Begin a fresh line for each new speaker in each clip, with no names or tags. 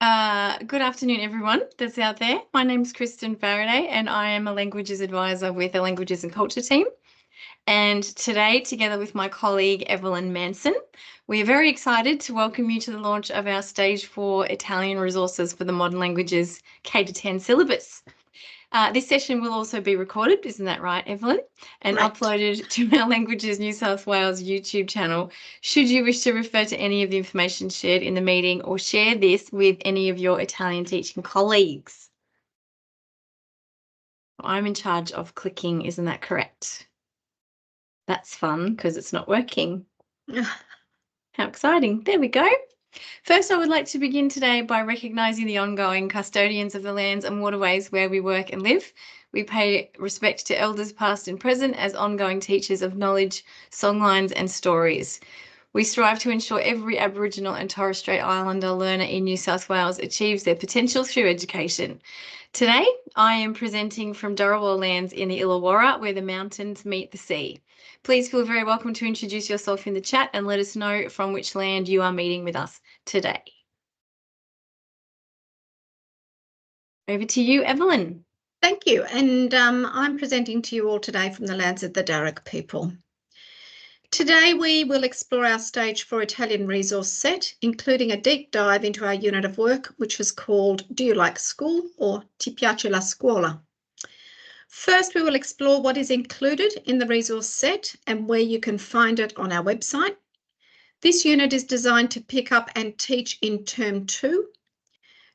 Good afternoon, everyone that's out there. My name is Kristen Faraday, and I am a languages advisor with the Languages and Culture team. And today, together with my colleague Evelyn Manson, we are very excited to welcome you to the launch of our Stage 4 Italian resources for the Modern Languages K-10 syllabus. This session will also be recorded, isn't that right, Evelyn? And uploaded to our Languages New South Wales YouTube channel, should you wish to refer to any of the information shared in the meeting or share this with any of your Italian teaching colleagues. I'm in charge of clicking, isn't that correct? That's fun because it's not working. How exciting. There we go. First, I would like to begin today by recognising the ongoing custodians of the lands and waterways where we work and live. We pay respect to elders past and present as ongoing teachers of knowledge, songlines and stories. We strive to ensure every Aboriginal and Torres Strait Islander learner in New South Wales achieves their potential through education. Today, I am presenting from Dharawal lands in the Illawarra, where the mountains meet the sea. Please feel very welcome to introduce yourself in the chat and let us know from which land you are meeting with us today. Over to you, Evelyn.
Thank you. And I'm presenting to you all today from the lands of the Darug people. Today we will explore our Stage 4 Italian resource set, including a deep dive into our unit of work, which was called Do You Like School? Or Ti piace la scuola? First, we will explore what is included in the resource set and where you can find it on our website. This unit is designed to pick up and teach in Term 2,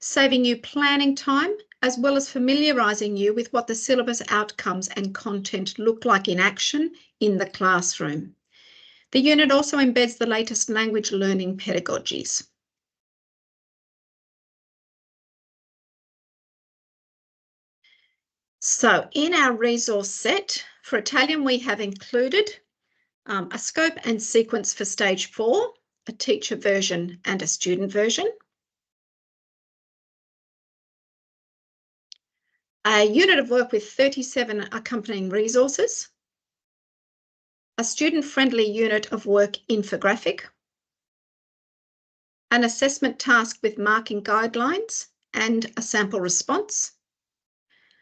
saving you planning time, as well as familiarising you with what the syllabus outcomes and content look like in action in the classroom. The unit also embeds the latest language learning pedagogies. So in our resource set for Italian, we have included a scope and sequence for Stage 4, a teacher version and a student version. A unit of work with 37 accompanying resources, a student-friendly unit of work infographic, an assessment task with marking guidelines, and a sample response.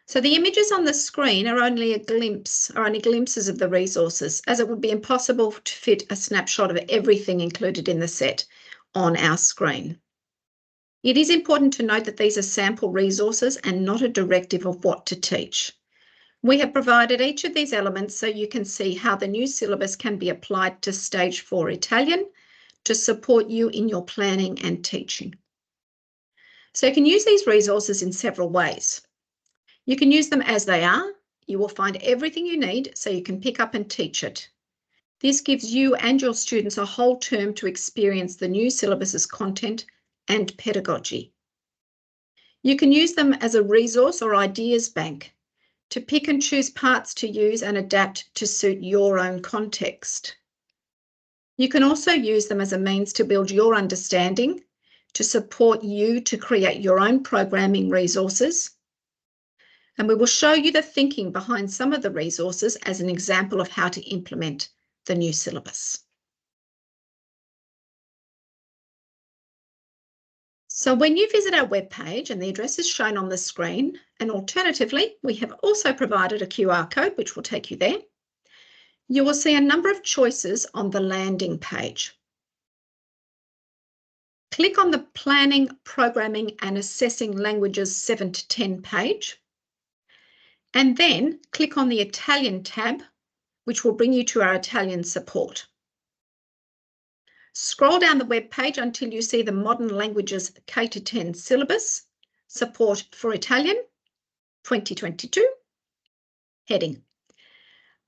So the images on the screen are only glimpses of the resources, as it would be impossible to fit a snapshot of everything included in the set on our screen. It is important to note that these are sample resources and not a directive of what to teach. We have provided each of these elements so you can see how the new syllabus can be applied to Stage 4 Italian to support you in your planning and teaching. So you can use these resources in several ways. You can use them as they are. You will find everything you need so you can pick up and teach it. This gives you and your students a whole term to experience the new syllabus's content and pedagogy. You can use them as a resource or ideas bank to pick and choose parts to use and adapt to suit your own context. You can also use them as a means to build your understanding, to support you to create your own programming resources. And we will show you the thinking behind some of the resources as an example of how to implement the new syllabus. So when you visit our webpage, and the address is shown on the screen, and alternatively, we have also provided a QR code which will take you there, you will see a number of choices on the landing page. Click on the Planning, Programming and Assessing Languages 7 to 10 page, and then click on the Italian tab, which will bring you to our Italian support. Scroll down the web page until you see the Modern Languages K-10 syllabus, Support for Italian 2022 heading.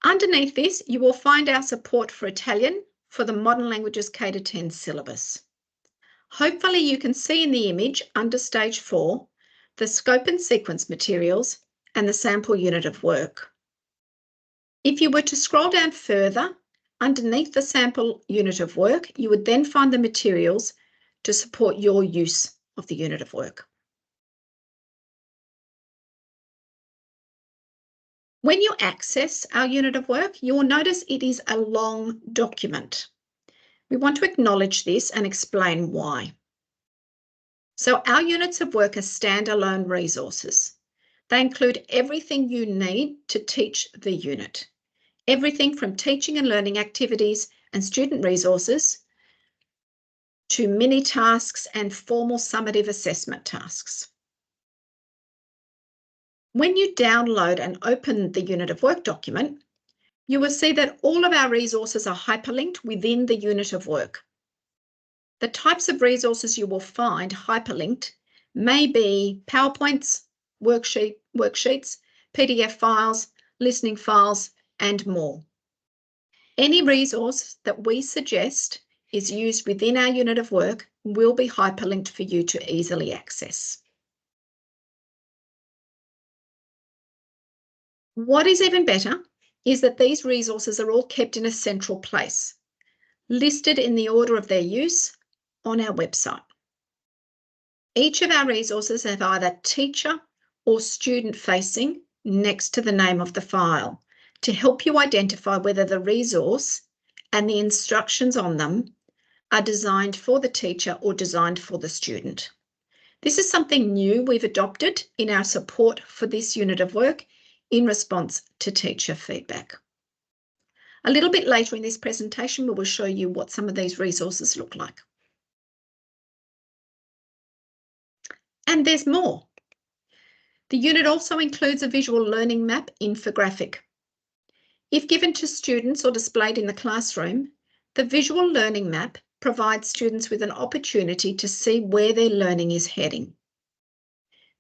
Underneath this, you will find our support for Italian for the Modern Languages K-10 syllabus. Hopefully you can see in the image under Stage 4 the scope and sequence materials and the sample unit of work. If you were to scroll down further, underneath the sample unit of work, you would then find the materials to support your use of the unit of work. When you access our unit of work, you will notice it is a long document. We want to acknowledge this and explain why. So our units of work are standalone resources. They include everything you need to teach the unit. Everything from teaching and learning activities and student resources to mini tasks and formal summative assessment tasks. When you download and open the unit of work document, you will see that all of our resources are hyperlinked within the unit of work. The types of resources you will find hyperlinked may be PowerPoints, worksheets, PDF files, listening files, and more. Any resource that we suggest is used within our unit of work will be hyperlinked for you to easily access. What is even better is that these resources are all kept in a central place, listed in the order of their use on our website. Each of our resources have either teacher or student facing next to the name of the file to help you identify whether the resource and the instructions on them are designed for the teacher or designed for the student. This is something new we've adopted in our support for this unit of work in response to teacher feedback. A little bit later in this presentation, we will show you what some of these resources look like. And there's more. The unit also includes a visual learning map infographic. If given to students or displayed in the classroom, the visual learning map provides students with an opportunity to see where their learning is heading.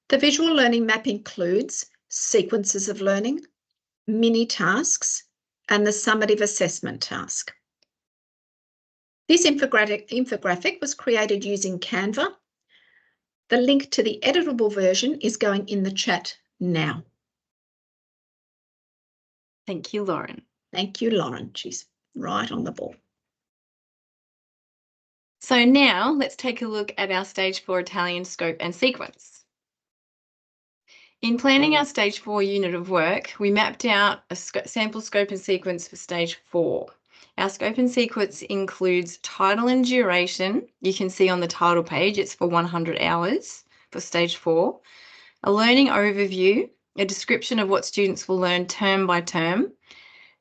The visual learning map includes sequences of learning, mini tasks, and the summative assessment task. This infographic was created using Canva. The link to the editable version is going in the chat now.
Thank you, Lauren.
Thank you, Lauren. She's right on the ball.
So now let's take a look at our Stage 4 Italian scope and sequence. In planning our Stage 4 unit of work, we mapped out a sample scope and sequence for Stage 4. Our scope and sequence includes title and duration. You can see on the title page, it's for 100 hours for Stage 4. A learning overview, a description of what students will learn term by term,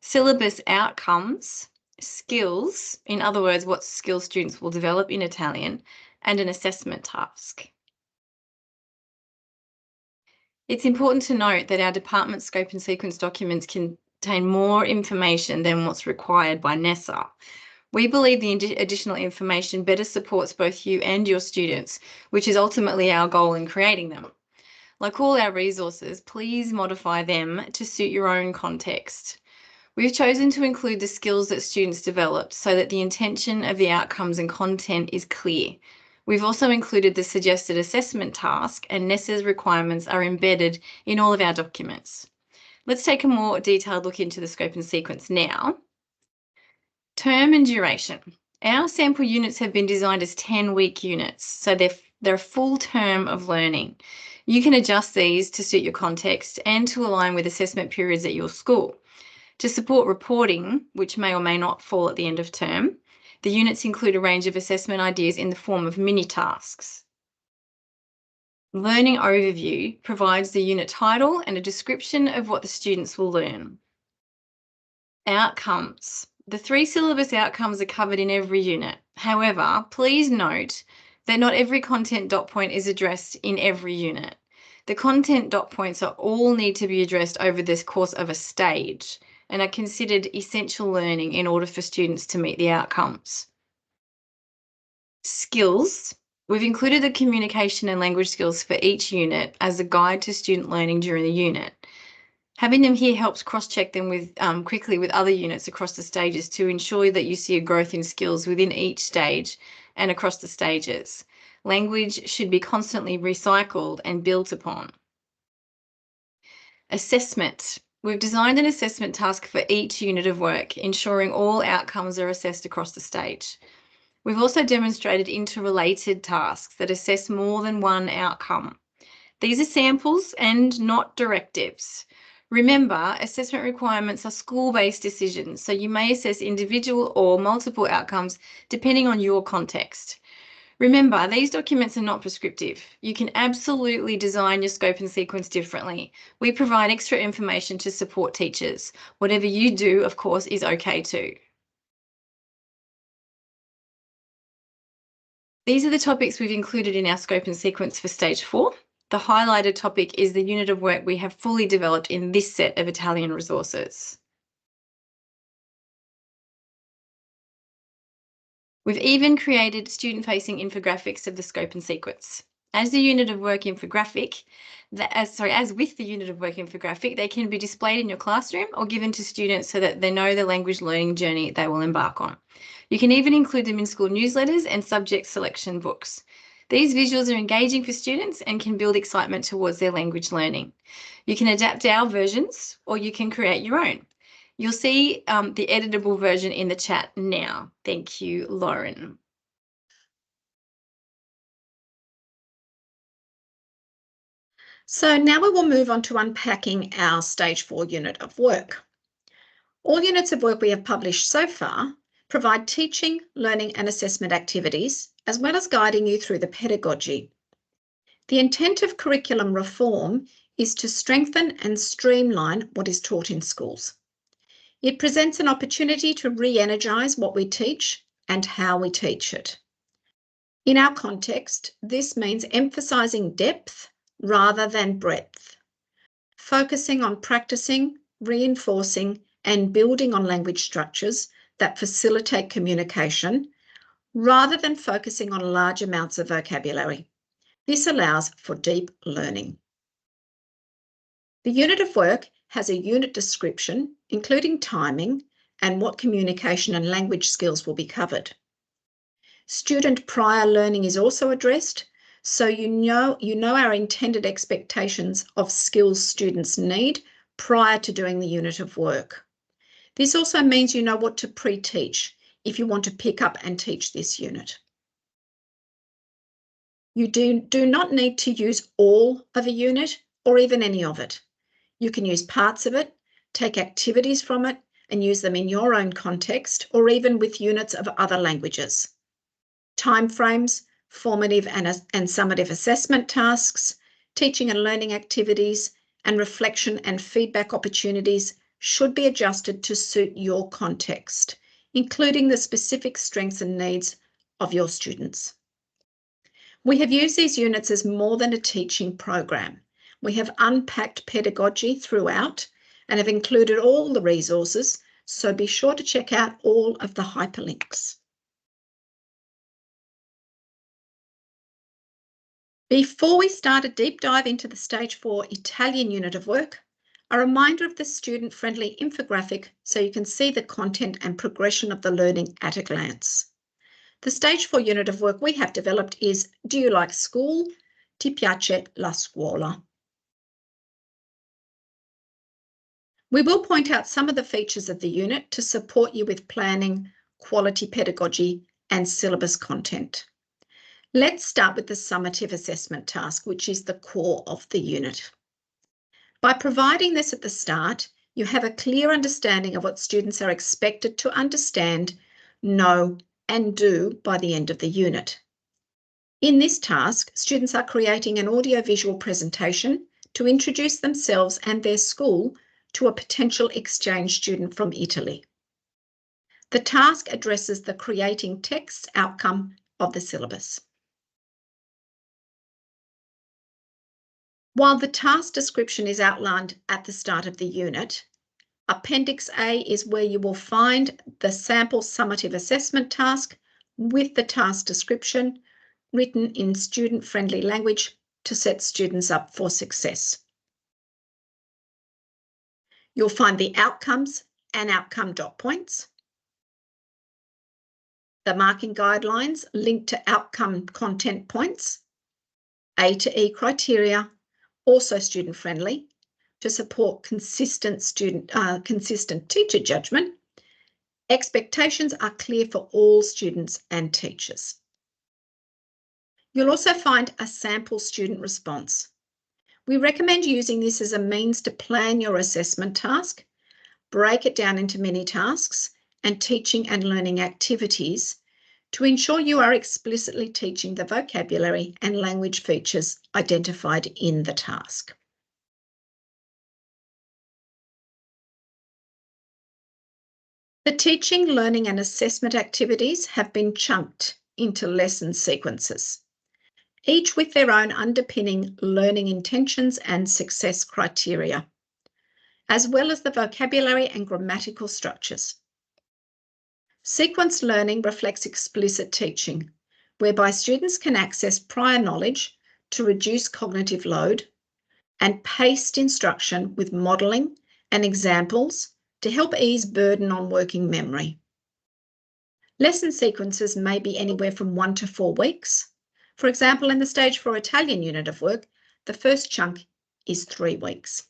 syllabus outcomes, skills, in other words, what skills students will develop in Italian, and an assessment task. It's important to note that our department scope and sequence documents contain more information than what's required by NESA. We believe the additional information better supports both you and your students, which is ultimately our goal in creating them. Like all our resources, please modify them to suit your own context. We've chosen to include the skills that students developed so that the intention of the outcomes and content is clear. We've also included the suggested assessment task, and NESA's requirements are embedded in all of our documents. Let's take a more detailed look into the scope and sequence now. Term and duration. Our sample units have been designed as 10-week units, so they're a full term of learning. You can adjust these to suit your context and to align with assessment periods at your school. To support reporting, which may or may not fall at the end of term, the units include a range of assessment ideas in the form of mini tasks. Learning overview provides the unit title and a description of what the students will learn. Outcomes. The 3 syllabus outcomes are covered in every unit. However, please note that not every content dot point is addressed in every unit. The content dot points all need to be addressed over this course of a stage and are considered essential learning in order for students to meet the outcomes. Skills. We've included the communication and language skills for each unit as a guide to student learning during the unit. Having them here helps cross-check them with quickly with other units across the stages to ensure that you see a growth in skills within each stage and across the stages. Language should be constantly recycled and built upon. Assessment. We've designed an assessment task for each unit of work, ensuring all outcomes are assessed across the stage. We've also demonstrated interrelated tasks that assess more than one outcome. These are samples and not directives. Remember, assessment requirements are school-based decisions, so you may assess individual or multiple outcomes depending on your context. Remember, these documents are not prescriptive. You can absolutely design your scope and sequence differently. We provide extra information to support teachers. Whatever you do, of course, is okay too. These are the topics we've included in our scope and sequence for Stage 4. The highlighted topic is the unit of work we have fully developed in this set of Italian resources. We've even created student-facing infographics of the scope and sequence. As the unit of work infographic, as with the unit of work infographic, they can be displayed in your classroom or given to students so that they know the language learning journey they will embark on. You can even include them in school newsletters and subject selection books. These visuals are engaging for students and can build excitement towards their language learning. You can adapt our versions or you can create your own. You'll see the editable version in the chat now. Thank you, Lauren.
So now we will move on to unpacking our Stage 4 unit of work. All units of work we have published so far provide teaching, learning and assessment activities, as well as guiding you through the pedagogy. The intent of curriculum reform is to strengthen and streamline what is taught in schools. It presents an opportunity to re-energise what we teach and how we teach it. In our context, this means emphasising depth rather than breadth, focusing on practising, reinforcing and building on language structures that facilitate communication rather than focusing on large amounts of vocabulary. This allows for deep learning. The unit of work has a unit description, including timing and what communication and language skills will be covered. Student prior learning is also addressed, so you know our intended expectations of skills students need prior to doing the unit of work. This also means you know what to pre-teach if you want to pick up and teach this unit. You do not need to use all of a unit or even any of it. You can use parts of it, take activities from it, and use them in your own context or even with units of other languages. Timeframes, formative and summative assessment tasks, teaching and learning activities, and reflection and feedback opportunities should be adjusted to suit your context, including the specific strengths and needs of your students. We have used these units as more than a teaching program. We have unpacked pedagogy throughout and have included all the resources, so be sure to check out all of the hyperlinks. Before we start a deep dive into the Stage 4 Italian unit of work, a reminder of the student-friendly infographic so you can see the content and progression of the learning at a glance. The Stage 4 unit of work we have developed is Do you like school? Ti piace la scuola? We will point out some of the features of the unit to support you with planning, quality pedagogy and syllabus content. Let's start with the summative assessment task, which is the core of the unit. By providing this at the start, you have a clear understanding of what students are expected to understand, know, and do by the end of the unit. In this task, students are creating an audiovisual presentation to introduce themselves and their school to a potential exchange student from Italy. The task addresses the creating text outcome of the syllabus. While the task description is outlined at the start of the unit, Appendix A is where you will find the sample summative assessment task with the task description written in student-friendly language to set students up for success. You'll find the outcomes and outcome dot points, the marking guidelines linked to outcome content points, A to E criteria, also student-friendly, to support consistent teacher judgment. Expectations are clear for all students and teachers. You'll also find a sample student response. We recommend using this as a means to plan your assessment task, break it down into mini tasks and teaching and learning activities to ensure you are explicitly teaching the vocabulary and language features identified in the task. The teaching, learning and assessment activities have been chunked into lesson sequences, each with their own underpinning learning intentions and success criteria, as well as the vocabulary and grammatical structures. Sequence learning reflects explicit teaching, whereby students can access prior knowledge to reduce cognitive load and paced instruction with modelling and examples to help ease burden on working memory. Lesson sequences may be anywhere from 1 to 4 weeks. For example, in the Stage 4 Italian unit of work, the first chunk is 3 weeks.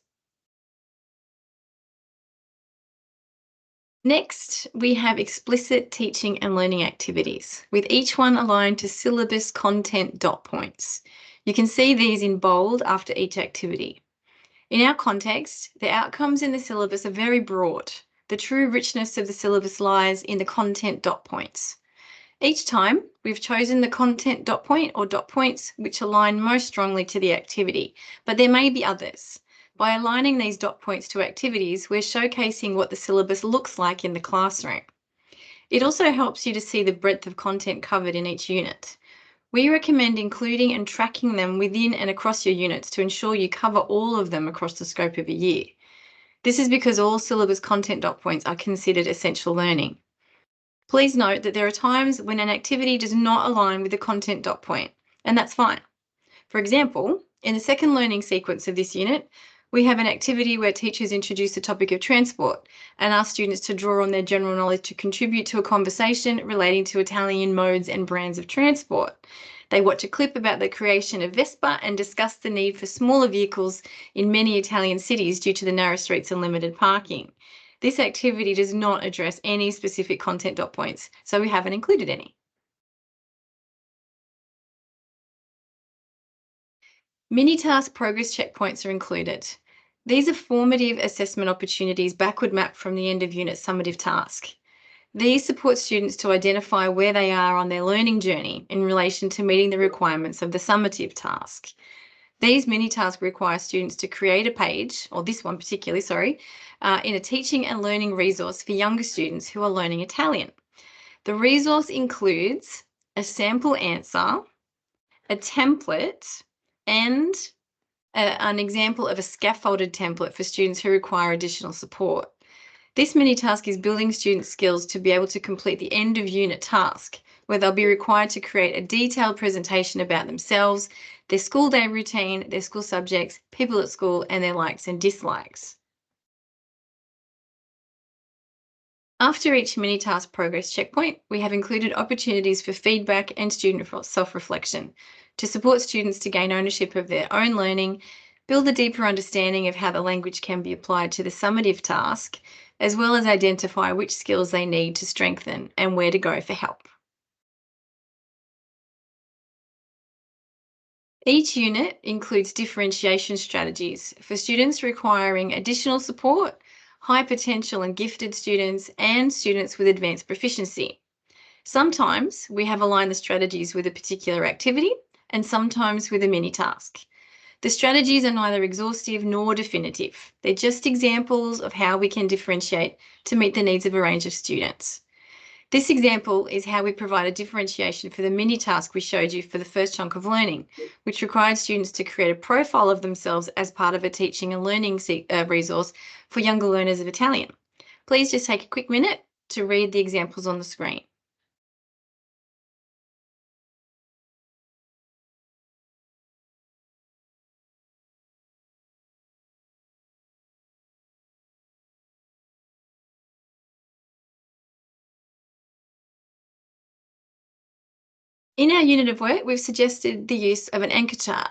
Next, we have explicit teaching and learning activities, with each one aligned to syllabus content dot points. You can see these in bold after each activity. In our context, the outcomes in the syllabus are very broad. The true richness of the syllabus lies in the content dot points. Each time, we've chosen the content dot point or dot points which align most strongly to the activity, but there may be others. By aligning these dot points to activities, we're showcasing what the syllabus looks like in the classroom. It also helps you to see the breadth of content covered in each unit. We recommend including and tracking them within and across your units to ensure you cover all of them across the scope of a year. This is because all syllabus content dot points are considered essential learning. Please note that there are times when an activity does not align with the content dot point, and that's fine. For example, in the second learning sequence of this unit, we have an activity where teachers introduce the topic of transport and ask students to draw on their general knowledge to contribute to a conversation relating to Italian modes and brands of transport. They watch a clip about the creation of Vespa and discuss the need for smaller vehicles in many Italian cities due to the narrow streets and limited parking. This activity does not address any specific content dot points, so we haven't included any. Mini-task progress checkpoints are included. These are formative assessment opportunities backward mapped from the end of unit summative task. These support students to identify where they are on their learning journey in relation to meeting the requirements of the summative task. These mini-tasks require students to create a page, or this one particularly, in a teaching and learning resource for younger students who are learning Italian. The resource includes a sample answer, a template, and an example of a scaffolded template for students who require additional support. This mini-task is building students' skills to be able to complete the end of unit task, where they'll be required to create a detailed presentation about themselves, their school day routine, their school subjects, people at school, and their likes and dislikes. After each mini-task progress checkpoint, we have included opportunities for feedback and student self-reflection to support students to gain ownership of their own learning, build a deeper understanding of how the language can be applied to the summative task, as well as identify which skills they need to strengthen and where to go for help. Each unit includes differentiation strategies for students requiring additional support, high potential and gifted students, and students with advanced proficiency. Sometimes we have aligned the strategies with a particular activity and sometimes with a mini-task. The strategies are neither exhaustive nor definitive. They're just examples of how we can differentiate to meet the needs of a range of students. This example is how we provide a differentiation for the mini-task we showed you for the first chunk of learning, which required students to create a profile of themselves as part of a teaching and learning resource for younger learners of Italian. Please just take a quick minute to read the examples on the screen. In our unit of work, we've suggested the use of an anchor chart.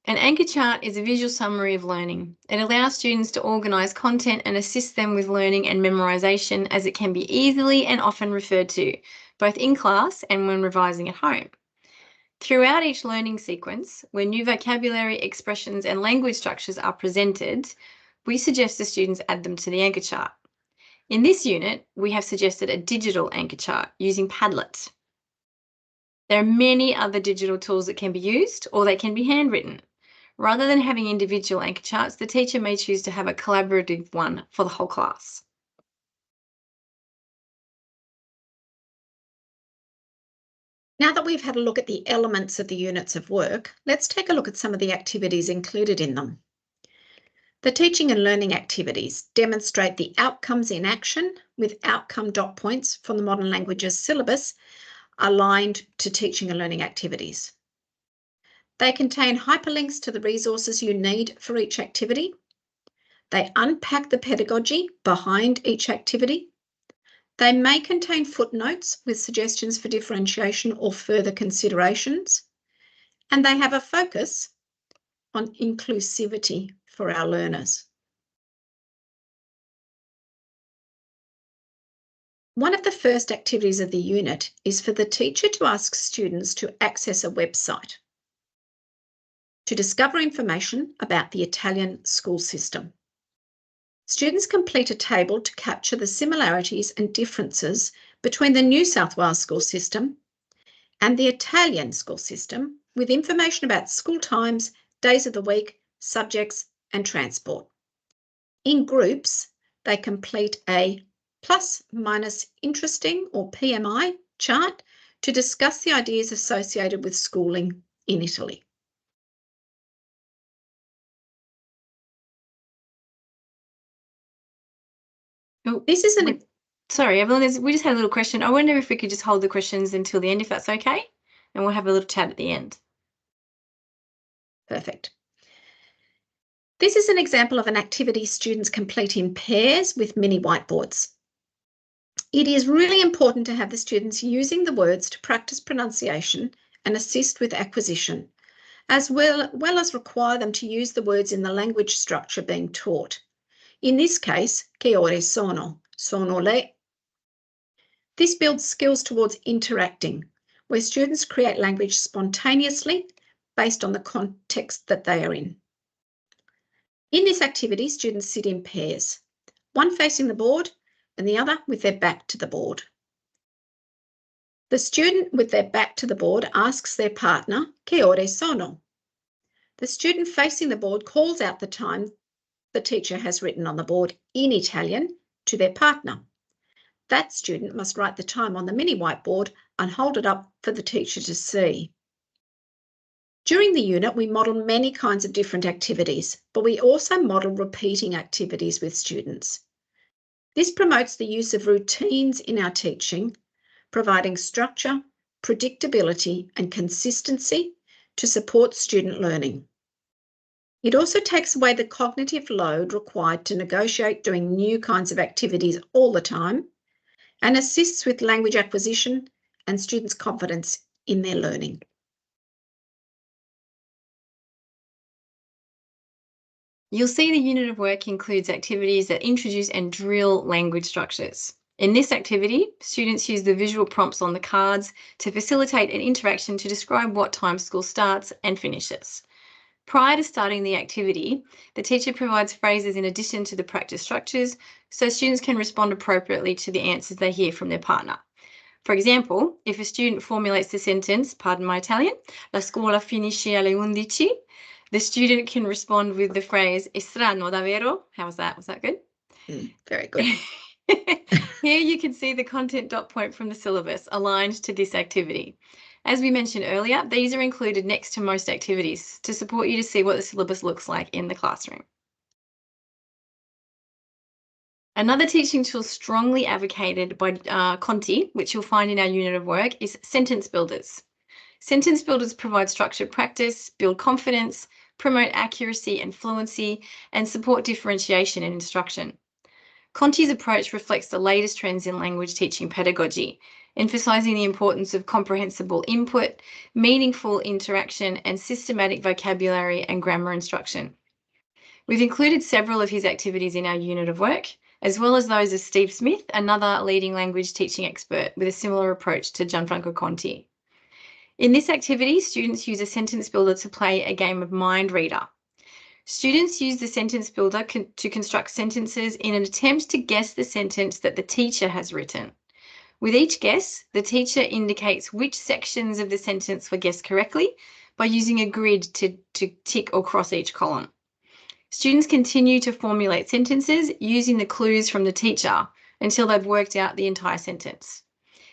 An anchor chart is a visual summary of learning. It allows students to organise content and assist them with learning and memorisation, as it can be easily and often referred to, both in class and when revising at home. Throughout each learning sequence, where new vocabulary, expressions and language structures are presented, we suggest the students add them to the anchor chart. In this unit, we have suggested a digital anchor chart using Padlet. There are many other digital tools that can be used, or they can be handwritten. Rather than having individual anchor charts, the teacher may choose to have a collaborative one for the whole class.
Now that we've had a look at the elements of the units of work, let's take a look at some of the activities included in them. The teaching and learning activities demonstrate the outcomes in action with outcome dot points from the Modern Languages syllabus aligned to teaching and learning activities. They contain hyperlinks to the resources you need for each activity. They unpack the pedagogy behind each activity. They may contain footnotes with suggestions for differentiation or further considerations, and they have a focus on inclusivity for our learners. One of the first activities of the unit is for the teacher to ask students to access a website to discover information about the Italian school system. Students complete a table to capture the similarities and differences between the New South Wales school system and the Italian school system, with information about school times, days of the week, subjects, and transport. In groups, they complete a plus minus interesting or PMI chart to discuss the ideas associated with schooling in Italy.
Oh, this is sorry, Evelyn, we just had a little question. I wonder if we could just hold the questions until the end, if that's okay, and we'll have a little chat at the end.
Perfect. This is an example of an activity students complete in pairs with mini whiteboards. It is really important to have the students using the words to practice pronunciation and assist with acquisition, as well as require them to use the words in the language structure being taught. In this case, che ore sono? Sono le. This builds skills towards interacting, where students create language spontaneously based on the context that they are in. In this activity, students sit in pairs, one facing the board and the other with their back to the board. The student with their back to the board asks their partner, che ore sono? The student facing the board calls out the time the teacher has written on the board in Italian to their partner. That student must write the time on the mini whiteboard and hold it up for the teacher to see. During the unit, we model many kinds of different activities, but we also model repeating activities with students. This promotes the use of routines in our teaching, providing structure, predictability, and consistency to support student learning. It also takes away the cognitive load required to negotiate doing new kinds of activities all the time and assists with language acquisition and students' confidence in their learning.
You'll see the unit of work includes activities that introduce and drill language structures. In this activity, students use the visual prompts on the cards to facilitate an interaction to describe what time school starts and finishes. Prior to starting the activity, the teacher provides phrases in addition to the practice structures so students can respond appropriately to the answers they hear from their partner. For example, if a student formulates the sentence, pardon my Italian, la scuola finisce alle 11, the student can respond with the phrase, è strano davvero? How was that? Was that good?
Very good.
Here you can see the content dot point from the syllabus aligned to this activity. As we mentioned earlier, these are included next to most activities to support you to see what the syllabus looks like in the classroom. Another teaching tool strongly advocated by Conti, which you'll find in our unit of work, is sentence builders. Sentence builders provide structured practice, build confidence, promote accuracy and fluency, and support differentiation in instruction. Conti's approach reflects the latest trends in language teaching pedagogy, emphasising the importance of comprehensible input, meaningful interaction, and systematic vocabulary and grammar instruction. We've included several of his activities in our unit of work, as well as those of Steve Smith, another leading language teaching expert with a similar approach to Gianfranco Conti. In this activity, students use a sentence builder to play a game of mind reader. Students use the sentence builder to construct sentences in an attempt to guess the sentence that the teacher has written. With each guess, the teacher indicates which sections of the sentence were guessed correctly by using a grid to tick or cross each column. Students continue to formulate sentences using the clues from the teacher until they've worked out the entire sentence.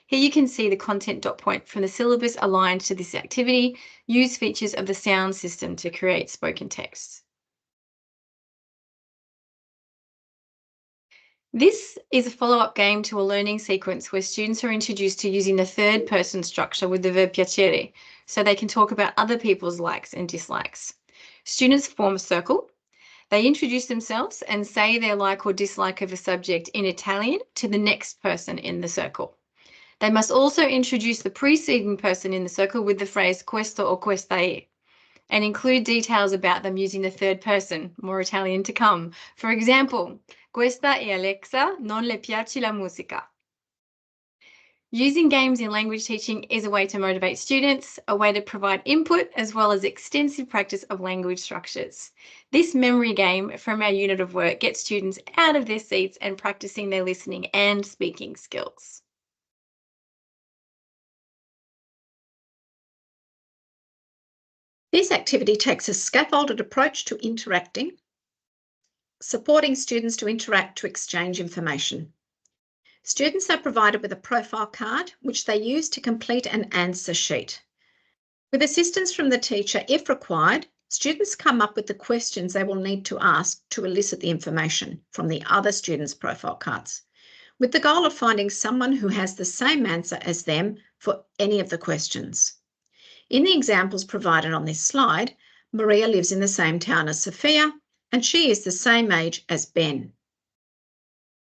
Here you can see the content dot point from the syllabus aligned to this activity. Use features of the sound system to create spoken text. This is a follow-up game to a learning sequence where students are introduced to using the third person structure with the verb piacere, so they can talk about other people's likes and dislikes. Students form a circle. They introduce themselves and say their like or dislike of a subject in Italian to the next person in the circle. They must also introduce the preceding person in the circle with the phrase questo or questa è, and include details about them using the third person, more Italian to come. For example, questa è Alexa, non le piace la musica. Using games in language teaching is a way to motivate students, a way to provide input, as well as extensive practice of language structures. This memory game from our unit of work gets students out of their seats and practicing their listening and speaking skills.
This activity takes a scaffolded approach to interacting, supporting students to interact to exchange information. Students are provided with a profile card, which they use to complete an answer sheet. With assistance from the teacher, if required, students come up with the questions they will need to ask to elicit the information from the other students' profile cards, with the goal of finding someone who has the same answer as them for any of the questions. In the examples provided on this slide, Maria lives in the same town as Sophia, and she is the same age as Ben.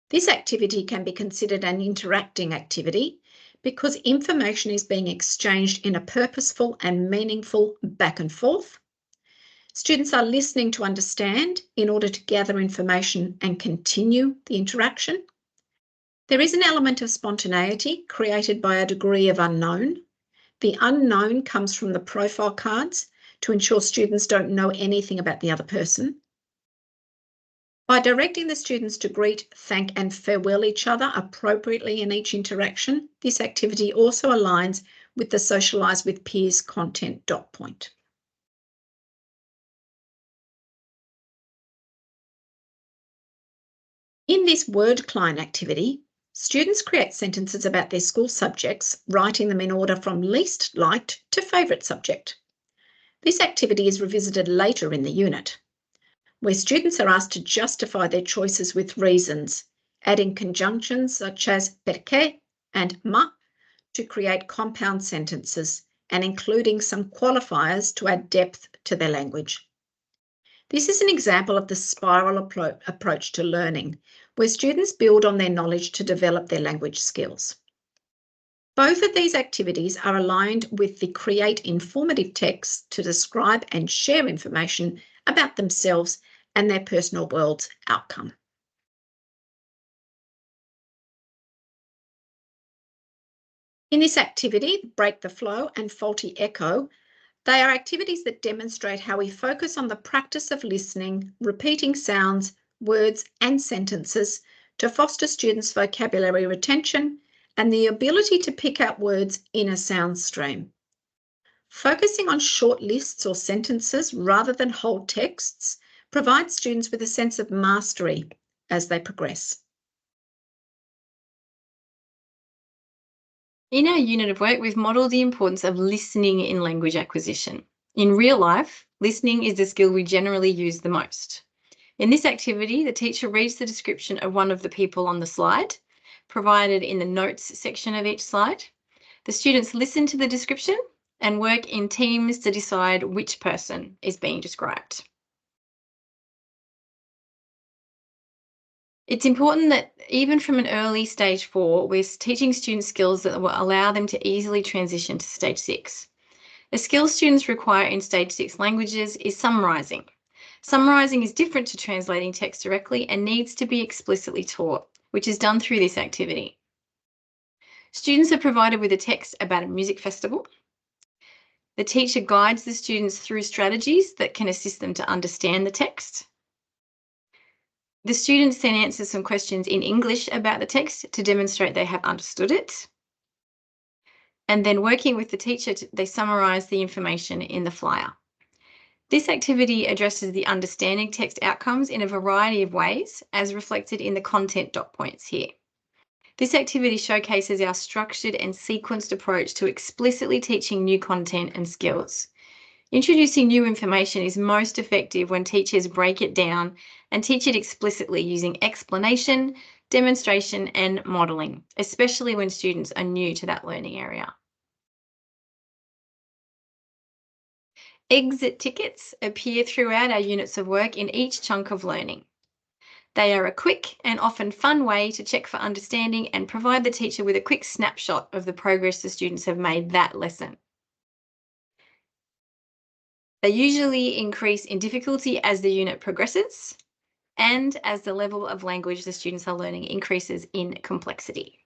This activity can be considered an interacting activity because information is being exchanged in a purposeful and meaningful back and forth. Students are listening to understand in order to gather information and continue the interaction. There is an element of spontaneity created by a degree of unknown. The unknown comes from the profile cards to ensure students don't know anything about the other person. By directing the students to greet, thank and farewell each other appropriately in each interaction, this activity also aligns with the Socialise with Peers content dot point. In this word client activity, students create sentences about their school subjects, writing them in order from least liked to favourite subject. This activity is revisited later in the unit, where students are asked to justify their choices with reasons, adding conjunctions such as perché and ma to create compound sentences and including some qualifiers to add depth to their language. This is an example of the spiral approach to learning, where students build on their knowledge to develop their language skills. Both of these activities are aligned with the create informative text to describe and share information about themselves and their personal world's outcome. In this activity, break the flow and faulty echo, they are activities that demonstrate how we focus on the practice of listening, repeating sounds, words and sentences to foster students' vocabulary retention and the ability to pick out words in a sound stream. Focusing on short lists or sentences rather than whole texts provides students with a sense of mastery as they progress.
In our unit of work, we've modelled the importance of listening in language acquisition. In real life, listening is the skill we generally use the most. In this activity, the teacher reads the description of one of the people on the slide, provided in the notes section of each slide. The students listen to the description and work in teams to decide which person is being described. It's important that even from an early stage 4, we're teaching students skills that will allow them to easily transition to stage 6. The skill students require in stage 6 languages is summarising. Summarising is different to translating text directly and needs to be explicitly taught, which is done through this activity. Students are provided with a text about a music festival. The teacher guides the students through strategies that can assist them to understand the text. The students then answer some questions in English about the text to demonstrate they have understood it. And then working with the teacher, they summarise the information in the flyer. This activity addresses the understanding text outcomes in a variety of ways, as reflected in the content dot points here. This activity showcases our structured and sequenced approach to explicitly teaching new content and skills. Introducing new information is most effective when teachers break it down and teach it explicitly using explanation, demonstration, and modelling, especially when students are new to that learning area. Exit tickets appear throughout our units of work in each chunk of learning. They are a quick and often fun way to check for understanding and provide the teacher with a quick snapshot of the progress the students have made that lesson. They usually increase in difficulty as the unit progresses and as the level of language the students are learning increases in complexity.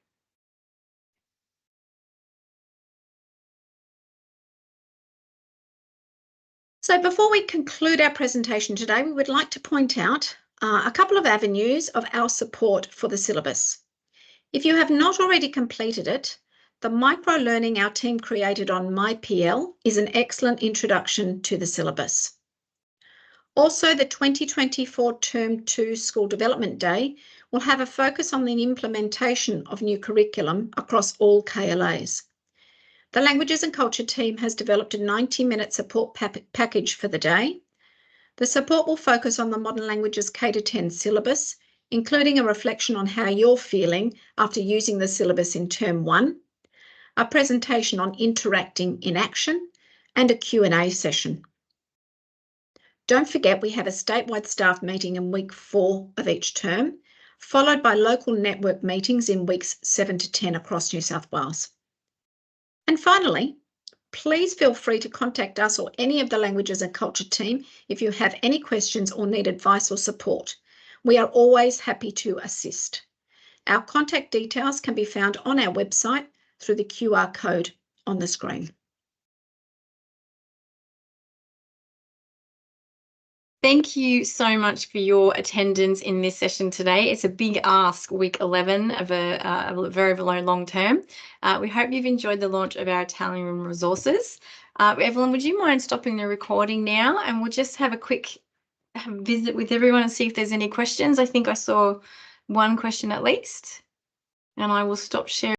So before we conclude our presentation today, we would like to point out a couple of avenues of our support for the syllabus. If you have not already completed it, the micro-learning our team created on MyPL is an excellent introduction to the syllabus. Also, the 2024 Term 2 School Development Day will have a focus on the implementation of new curriculum across all KLAs. The Languages and Culture team has developed a 90-minute support package for the day. The support will focus on the Modern Languages K-10 syllabus, including a reflection on how you're feeling after using the syllabus in Term 1, a presentation on interacting in action, and a Q&A session. Don't forget we have a statewide staff meeting in week 4 of each term, followed by local network meetings in weeks 7 to 10 across New South Wales. And finally, please feel free to contact us or any of the Languages and Culture team if you have any questions or need advice or support. We are always happy to assist. Our contact details can be found on our website through the QR code on the screen.
Thank you so much for your attendance in this session today. It's a big ask, week 11 of a very long term. We hope you've enjoyed the launch of our Italian Room resources. Evelyn, would you mind stopping the recording now, and we'll just have a quick visit with everyone and see if there's any questions. I think I saw one question at least, and I will stop sharing.